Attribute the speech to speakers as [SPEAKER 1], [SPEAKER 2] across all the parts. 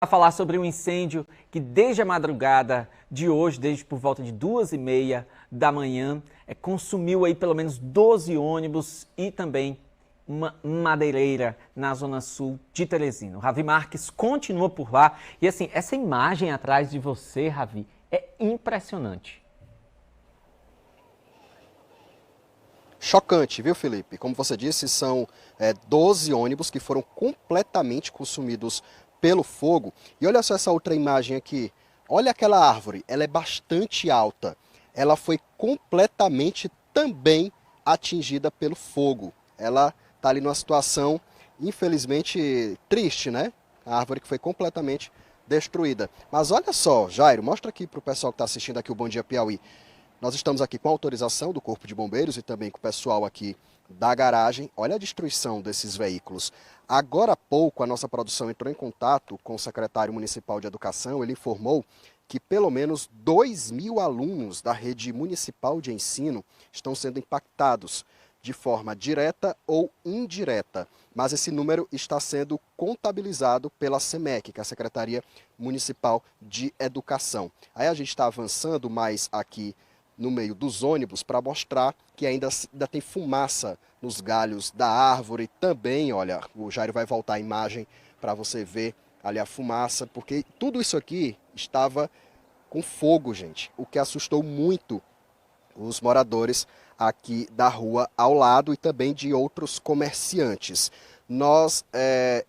[SPEAKER 1] a falar sobre um incêndio que desde a madrugada de hoje, desde por volta de 2h30 da manhã, consumiu aí pelo menos 12 ônibus e também uma madeireira na zona sul de Teresina. O Ravi Marques continua por lá e assim, essa imagem atrás de você, Ravi, é impressionante.
[SPEAKER 2] Chocante, viu, Felipe? Como você disse, são 12 ônibus que foram completamente consumidos pelo fogo. E olha só essa outra imagem aqui. Olha aquela árvore, ela é bastante alta. Ela foi completamente também atingida pelo fogo. Ela está ali numa situação, infelizmente, triste, né? A árvore que foi completamente destruída. Mas olha só, Jairo, mostra aqui para o pessoal que está assistindo aqui o Bom Dia Piauí. Nós estamos aqui com a autorização do Corpo de Bombeiros e também com o pessoal aqui da garagem. Olha a destruição desses veículos. Agora há pouco, a nossa produção entrou em contato com o secretário municipal de Educação. Ele informou que pelo menos 2.000 alunos da rede municipal de ensino estão sendo impactados de forma direta ou indireta. Mas esse número está sendo contabilizado pela SEMEC, que é a Secretaria Municipal de Educação. Aí a gente está avançando mais aqui no meio dos ônibus para mostrar que ainda tem fumaça nos galhos da árvore. Também, olha, o Jairo vai voltar a imagem para você ver ali a fumaça, porque tudo isso aqui estava com fogo, gente, o que assustou muito os moradores aqui da rua ao lado e também de outros comerciantes.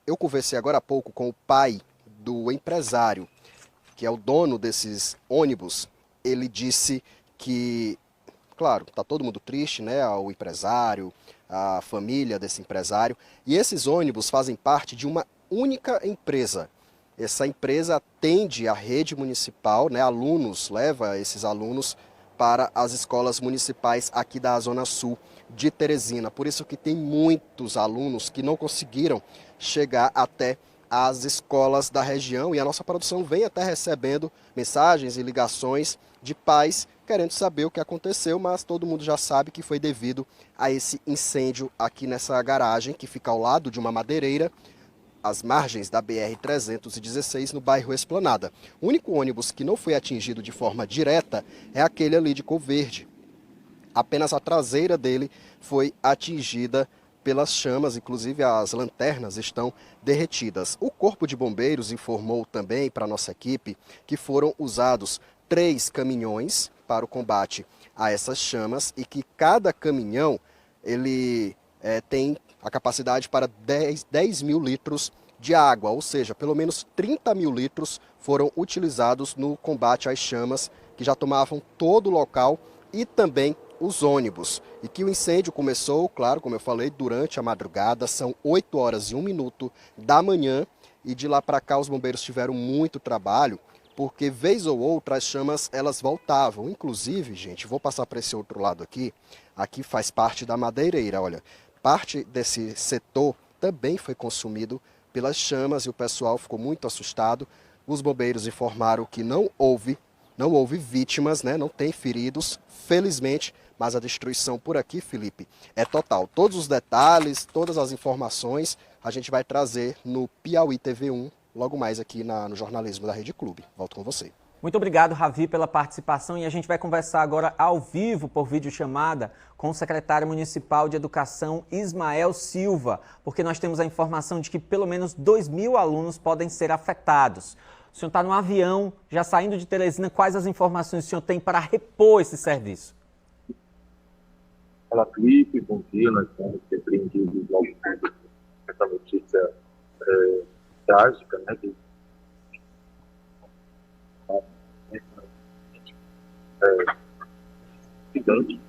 [SPEAKER 2] Eu conversei agora há pouco com o pai do empresário, que é o dono desses ônibus. Ele disse que, claro, está todo mundo triste, né? O empresário, a família desse empresário. E esses ônibus fazem parte de uma única empresa. Essa empresa atende a rede municipal, né? Leva esses alunos para as escolas municipais aqui da Zona Sul de Teresina. Por isso que tem muitos alunos que não conseguiram chegar até as escolas da região, e a nossa produção vem até recebendo mensagens e ligações de pais querendo saber o que aconteceu, mas todo mundo já sabe que foi devido a esse incêndio aqui nessa garagem, que fica ao lado de uma madeireira, às margens da BR-316, no bairro Esplanada. O único ônibus que não foi atingido de forma direta é aquele ali de cor verde. Apenas a traseira dele foi atingida pelas chamas, inclusive as lanternas estão derretidas. O Corpo de Bombeiros informou também para a nossa equipe que foram usados 3 caminhões para o combate a essas chamas e que cada caminhão ele tem a capacidade para 10 mil litros de água, ou seja, pelo menos 30 mil litros foram utilizados no combate às chamas que já tomavam todo o local e também os ônibus. E que o incêndio começou, claro, como eu falei, durante a madrugada, são 8h01 da manhã, e de lá para cá os bombeiros tiveram muito trabalho, porque vez ou outra as chamas elas voltavam. Inclusive, gente, vou passar para esse outro lado aqui faz parte da madeireira, olha, parte desse setor também foi consumido pelas chamas e o pessoal ficou muito assustado. Os bombeiros informaram que não houve vítimas, né? Não tem feridos, felizmente, mas a destruição por aqui, Felipe, é total. Todos os detalhes, todas as informações, a gente vai trazer no Piauí TV1, logo mais aqui no jornalismo da Rede Clube. Volto com você.
[SPEAKER 1] Muito obrigado, Ravi, pela participação, e a gente vai conversar agora ao vivo, por videochamada, com o secretário municipal de Educação, Ismael Silva, porque nós temos a informação de que pelo menos 2.000 alunos podem ser afetados. O senhor está no avião, já saindo de Teresina, quais as informações o senhor tem para repor esse serviço?
[SPEAKER 3] Olá, Felipe, bom dia. Nós estamos surpreendidos logo com essa notícia trágica, né? Gigante,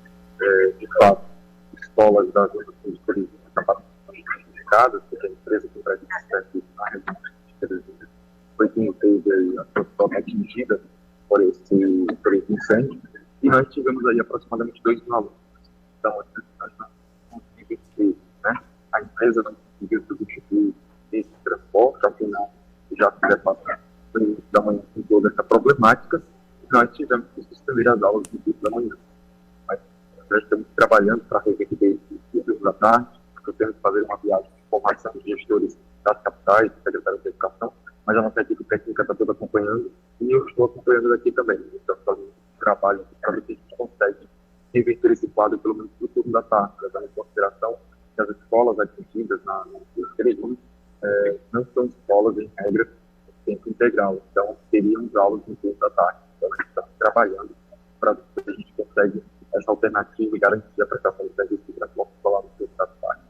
[SPEAKER 3] de fato, escolas da Zona Sul de Teresina acabaram sendo prejudicadas, porque a empresa que presta serviço na região de Teresina foi quem teve a produção atingida por esse incêndio, e nós tivemos aí aproximadamente 2.000 alunos. Então, nós não conseguimos, né? A empresa não conseguiu substituir esse transporte, afinal, já se depassou da manhã com toda essa problemática, e nós tivemos que suspender as aulas no início da manhã. Mas nós estamos trabalhando para reverter esses ciclos da tarde, porque temos que fazer uma viagem de formação de gestores das capitais, secretários de educação, mas a nossa equipe técnica está toda acompanhando e eu estou acompanhando daqui também. Então, fazendo um trabalho para ver se a gente consegue inverter esse quadro pelo menos no turno da tarde, levando em consideração que as escolas atingidas na Teresina não são escolas, em regra, de tempo integral. Então, teriam aulas no turno da tarde. Então, a gente está trabalhando para ver se a gente consegue essa alternativa e garantir a prestação de serviço de transporte escolar no turno da tarde.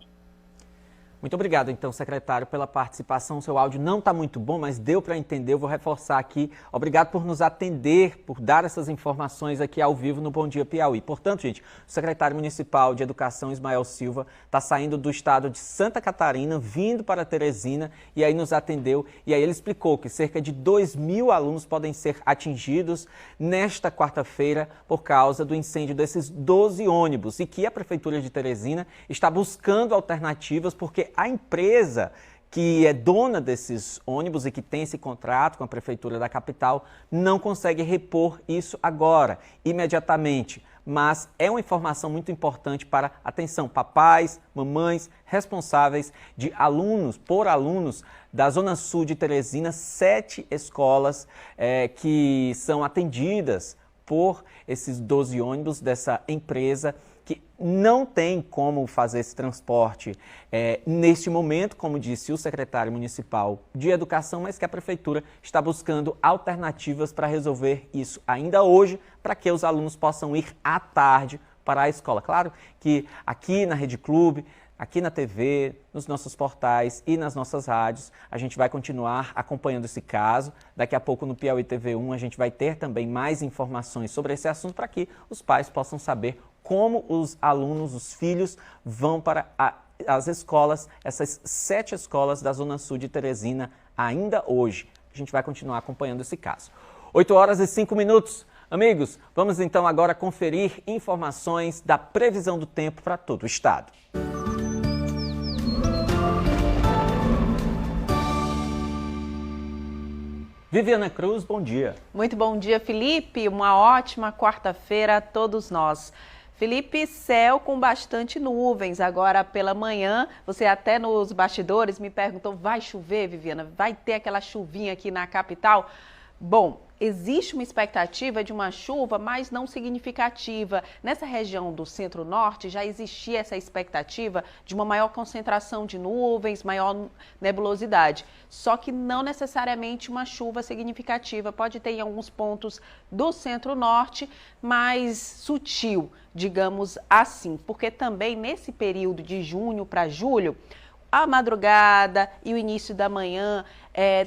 [SPEAKER 1] Muito obrigado, então, secretário, pela participação. O seu áudio não está muito bom, mas deu para entender. Eu vou reforçar aqui. Obrigado por nos atender, por dar essas informações aqui ao vivo no Bom Dia Piauí. Portanto, gente, o secretário municipal de Educação, Ismael Silva, está saindo do estado de Santa Catarina, vindo para Teresina, e aí nos atendeu. E aí ele explicou que cerca de 2.000 alunos podem ser atingidos nesta quarta-feira por causa do incêndio desses 12 ônibus, e que a Prefeitura de Teresina está buscando alternativas, porque a empresa que é dona desses ônibus e que tem esse contrato com a Prefeitura da capital não consegue repor isso agora, imediatamente. Mas é uma informação muito importante para, atenção, papais, mamães, responsáveis de alunos, por alunos da Zona Sul de Teresina, 7 escolas que são atendidas por esses 12 ônibus dessa empresa, que não tem como fazer esse transporte neste momento, como disse o secretário municipal de Educação, mas que a Prefeitura está buscando alternativas para resolver isso ainda hoje, para que os alunos possam ir à tarde para a escola. Claro que aqui na Rede Clube, aqui na TV, nos nossos portais e nas nossas rádios, a gente vai continuar acompanhando esse caso. Daqui a pouco no Piauí TV1 a gente vai ter também mais informações sobre esse assunto para que os pais possam saber como os alunos, os filhos, vão para as escolas, essas 7 escolas da Zona Sul de Teresina, ainda hoje. A gente vai continuar acompanhando esse caso. 8h05. Amigos, vamos então agora conferir informações da previsão do tempo para todo o estado. Viviana Cruz, bom dia.
[SPEAKER 4] Muito bom dia, Felipe. Uma ótima quarta-feira a todos nós. Felipe, céu com bastante nuvens agora pela manhã. Você até nos bastidores me perguntou, vai chover, Viviana? Vai ter aquela chuvinha aqui na capital? Bom, existe uma expectativa de uma chuva, mas não significativa. Nessa região do centro-norte já existia essa expectativa de uma maior concentração de nuvens, maior nebulosidade. Só que não necessariamente uma chuva significativa. Pode ter em alguns pontos do centro-norte, mais sutil, digamos assim. Porque também nesse período de junho para julho, a madrugada e o início da manhã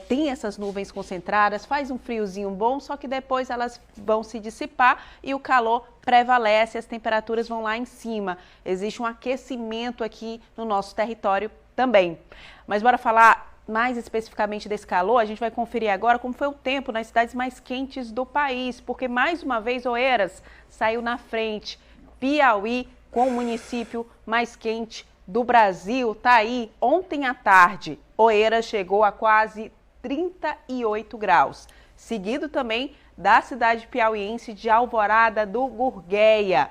[SPEAKER 4] tem essas nuvens concentradas, faz um friozinho bom, só que depois elas vão se dissipar e o calor prevalece, as temperaturas vão lá em cima. Existe um aquecimento aqui no nosso território também. Mas bora falar mais especificamente desse calor, a gente vai conferir agora como foi o tempo nas cidades mais quentes do país, porque mais uma vez Oeiras saiu na frente. Piauí com o município mais quente do Brasil, tá aí. Ontem à tarde, Oeiras chegou a quase 38 graus, seguido também da cidade piauiense de Alvorada do Gurgueia.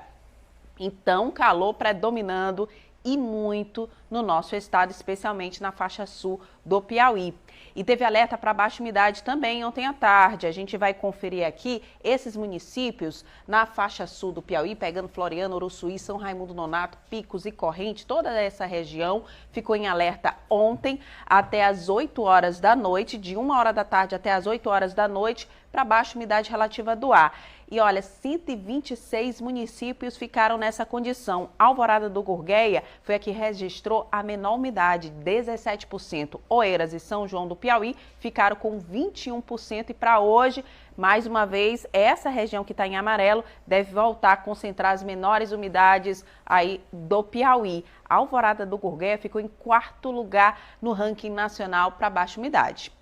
[SPEAKER 4] Então, calor predominando e muito no nosso estado, especialmente na faixa sul do Piauí. E teve alerta para baixa umidade também ontem à tarde. A gente vai conferir aqui esses municípios na faixa sul do Piauí, pegando Floriano, Uruçuí, São Raimundo Nonato, Picos e Corrente. Toda essa região ficou em alerta ontem até as 8 horas da noite, de 1 hora da tarde até as 8 horas da noite, para baixa umidade relativa do ar. E olha, 126 municípios ficaram nessa condição. Alvorada do Gurgueia foi a que registrou a menor umidade, 17%. Oeiras e São João do Piauí ficaram com 21%. E para hoje, mais uma vez, essa região que está em amarelo deve voltar a concentrar as menores umidades aí do Piauí. A Alvorada do Gurgueia ficou em 4º lugar no ranking nacional para baixa umidade.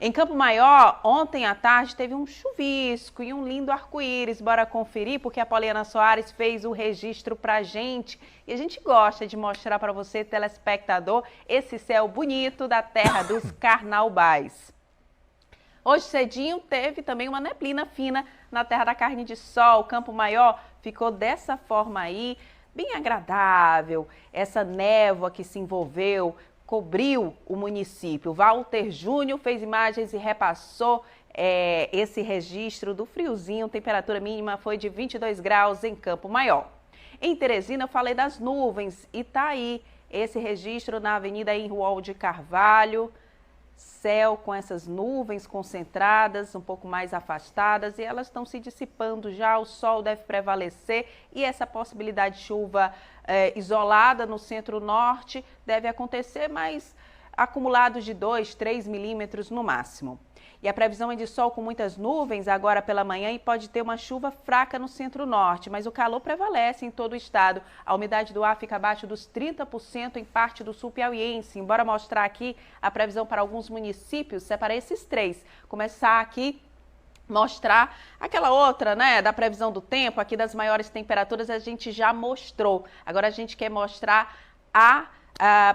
[SPEAKER 4] Em Campo Maior, ontem à tarde teve um chuvisco e um lindo arco-íris. Bora conferir, porque a Poliana Soares fez o registro pra gente. E a gente gosta de mostrar para você, telespectador, esse céu bonito da terra dos carnaubais. Hoje cedinho teve também uma neblina fina na terra da carne de sol. Campo Maior ficou dessa forma aí, bem agradável. Essa névoa que se envolveu cobriu o município. Walter Júnior fez imagens e repassou esse registro do friozinho. Temperatura mínima foi de 22 graus em Campo Maior. Em Teresina, eu falei das nuvens e tá aí esse registro na Avenida Henriol de Carvalho. Céu com essas nuvens concentradas, um pouco mais afastadas, e elas estão se dissipando já, o sol deve prevalecer e essa possibilidade de chuva isolada no centro-norte deve acontecer, mas acumulados de 2, 3 milímetros no máximo. E a previsão é de sol com muitas nuvens agora pela manhã e pode ter uma chuva fraca no centro-norte, mas o calor prevalece em todo o estado. A umidade do ar fica abaixo dos 30% em parte do sul piauiense. Embora mostrar aqui a previsão para alguns municípios, separei esses 3. Começar aqui mostrar aquela outra, né, da previsão do tempo, aqui das maiores temperaturas a gente já mostrou. Agora a gente quer mostrar a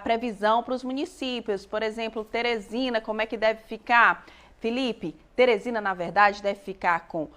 [SPEAKER 4] previsão para os municípios. Por exemplo, Teresina, como é que deve ficar? Felipe, Teresina, na verdade, deve ficar com...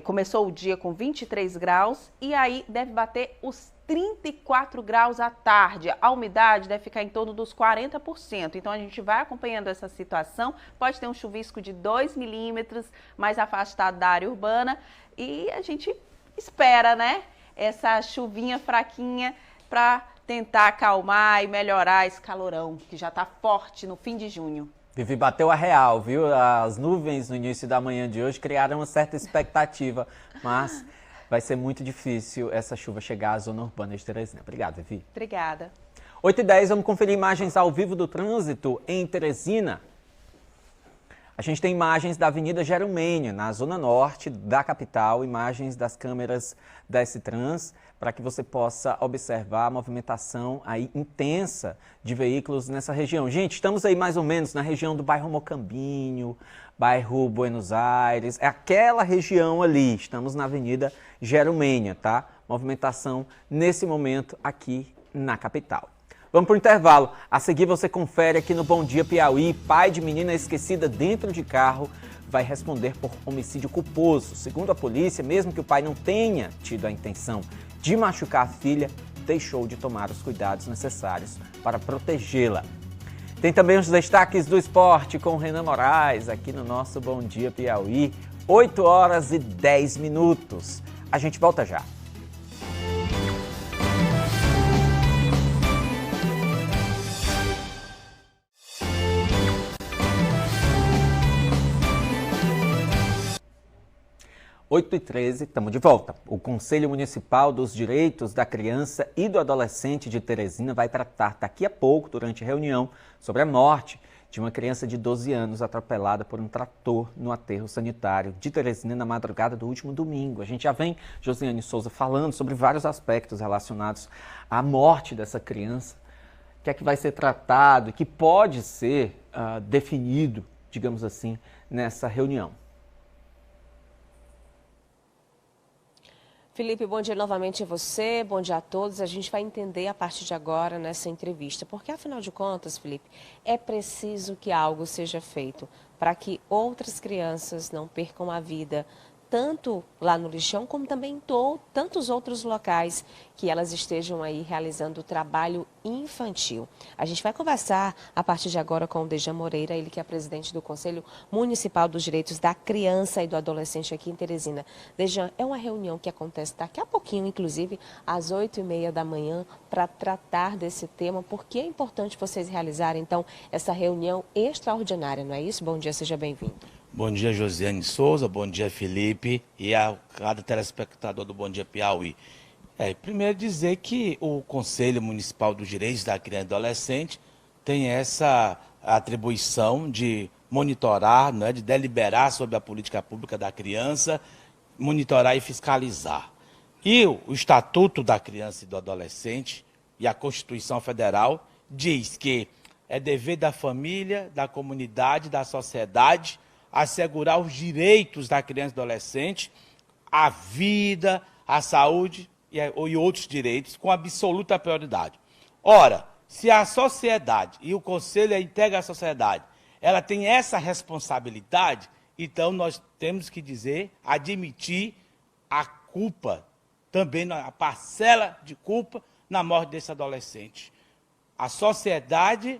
[SPEAKER 4] começou o dia com 23 graus e aí deve bater os 34 graus à tarde. A umidade deve ficar em torno dos 40%. Então, a gente vai acompanhando essa situação. Pode ter um chuvisco de 2 milímetros mais afastado da área urbana e a gente espera, né, essa chuvinha fraquinha para tentar acalmar e melhorar esse calorão que já está forte no fim de junho.
[SPEAKER 1] Vivi, bateu a real, viu? As nuvens no início da manhã de hoje criaram uma certa expectativa, mas vai ser muito difícil essa chuva chegar à zona urbana de Teresina. Obrigado, Vivi.
[SPEAKER 4] Obrigada.
[SPEAKER 1] 8h10, vamos conferir imagens ao vivo do trânsito em Teresina. A gente tem imagens da Avenida Gerumênia, na zona norte da capital, imagens das câmeras da S-Trans, para que você possa observar a movimentação aí intensa de veículos nessa região. Gente, estamos aí mais ou menos na região do bairro Mocambinho, bairro Buenos Aires, é aquela região ali, estamos na Avenida Gerumênia, tá? Movimentação nesse momento aqui na capital. Vamos para o intervalo. A seguir você confere aqui no Bom Dia Piauí. Pai de menina esquecida dentro de carro vai responder por homicídio culposo. Segundo a polícia, mesmo que o pai não tenha tido a intenção de machucar a filha, deixou de tomar os cuidados necessários para protegê-la. Tem também os destaques do esporte com o Renan Moraes aqui no nosso Bom Dia Piauí. 8h10. A gente volta já. (8h13) 8h13, estamos de volta. O Conselho Municipal dos Direitos da Criança e do Adolescente de Teresina vai tratar daqui a pouco, durante a reunião, sobre a morte de uma criança de 12 anos atropelada por um trator no aterro sanitário de Teresina na madrugada do último domingo. A gente já vem, Josiane Souza, falando sobre vários aspectos relacionados à morte dessa criança, que é que vai ser tratado e que pode ser definido, digamos assim, nessa reunião.
[SPEAKER 5] Felipe, bom dia novamente a você, bom dia a todos. A gente vai entender a partir de agora nessa entrevista, porque afinal de contas, Felipe, é preciso que algo seja feito para que outras crianças não percam a vida, tanto lá no lixão, como também em tantos outros locais que elas estejam aí realizando o trabalho infantil. A gente vai conversar a partir de agora com o Dejan Moreira, ele que é presidente do Conselho Municipal dos Direitos da Criança e do Adolescente aqui em Teresina. Dejan, é uma reunião que acontece daqui a pouquinho, inclusive às 8h30 da manhã, para tratar desse tema, porque é importante vocês realizarem, então, essa reunião extraordinária, não é isso? Bom dia, seja bem-vindo.
[SPEAKER 6] Bom dia, Josiane Souza, bom dia, Felipe, e a cada telespectador do Bom Dia Piauí. Primeiro dizer que o Conselho Municipal dos Direitos da Criança e do Adolescente tem essa atribuição de monitorar, né, de deliberar sobre a política pública da criança, monitorar e fiscalizar. E o Estatuto da Criança e do Adolescente e a Constituição Federal diz que é dever da família, da comunidade, da sociedade assegurar os direitos da criança e do adolescente, a vida, a saúde e outros direitos com absoluta prioridade. Ora, se a sociedade, e o Conselho integra a sociedade, ela tem essa responsabilidade, então nós temos que admitir a culpa, também a parcela de culpa na morte desse adolescente. A sociedade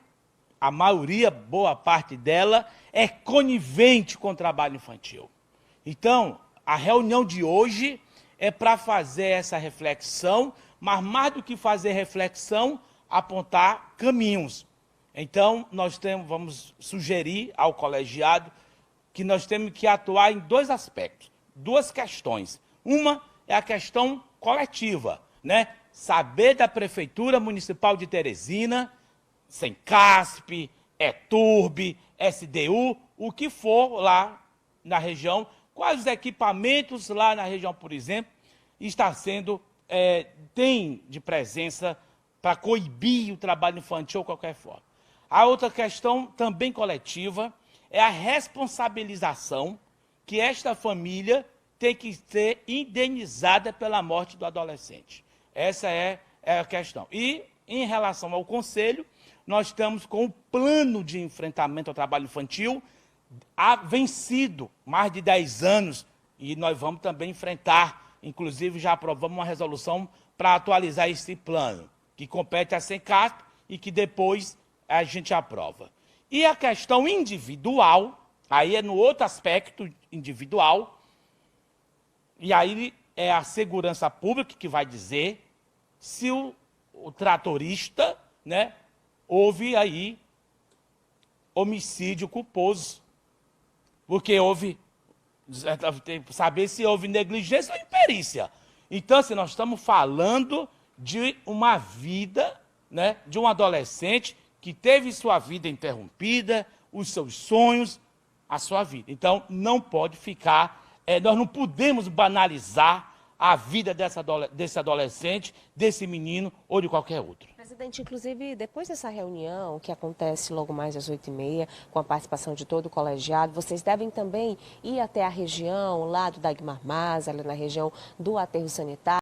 [SPEAKER 6] a maioria, boa parte dela, é conivente com o trabalho infantil. Então, a reunião de hoje é para fazer essa reflexão, mas mais do que fazer reflexão, apontar caminhos. Então, vamos sugerir ao colegiado que nós temos que atuar em dois aspectos, duas questões. Uma é a questão coletiva, né? Saber da Prefeitura Municipal de Teresina, Sencasp, ETURB, SDU, o que for lá na região, quais os equipamentos lá na região, por exemplo, tem de presença para coibir o trabalho infantil de qualquer forma. A outra questão, também coletiva, é a responsabilização que esta família tem que ser indenizada pela morte do adolescente. Essa é a questão. E, em relação ao Conselho, nós estamos com um plano de enfrentamento ao trabalho infantil vencido, mais de 10 anos, e nós vamos também enfrentar, inclusive já aprovamos uma resolução para atualizar esse plano, que compete à Sencasp e que depois a gente aprova. E a questão individual, aí é no outro aspecto individual, e aí é a segurança pública que vai dizer se o tratorista, né, houve aí homicídio culposo. Porque saber se houve negligência ou imperícia. Então, assim, nós estamos falando de uma vida, né, de um adolescente que teve sua vida interrompida, os seus sonhos, a sua vida. Então, não pode ficar, nós não podemos banalizar a vida desse adolescente, desse menino ou de qualquer outro.
[SPEAKER 5] Presidente, inclusive, depois dessa reunião, que acontece logo mais às 8h30, com a participação de todo o colegiado, vocês devem também ir até a região, lá do Dagmar Maza, ali na região do aterro sanitário.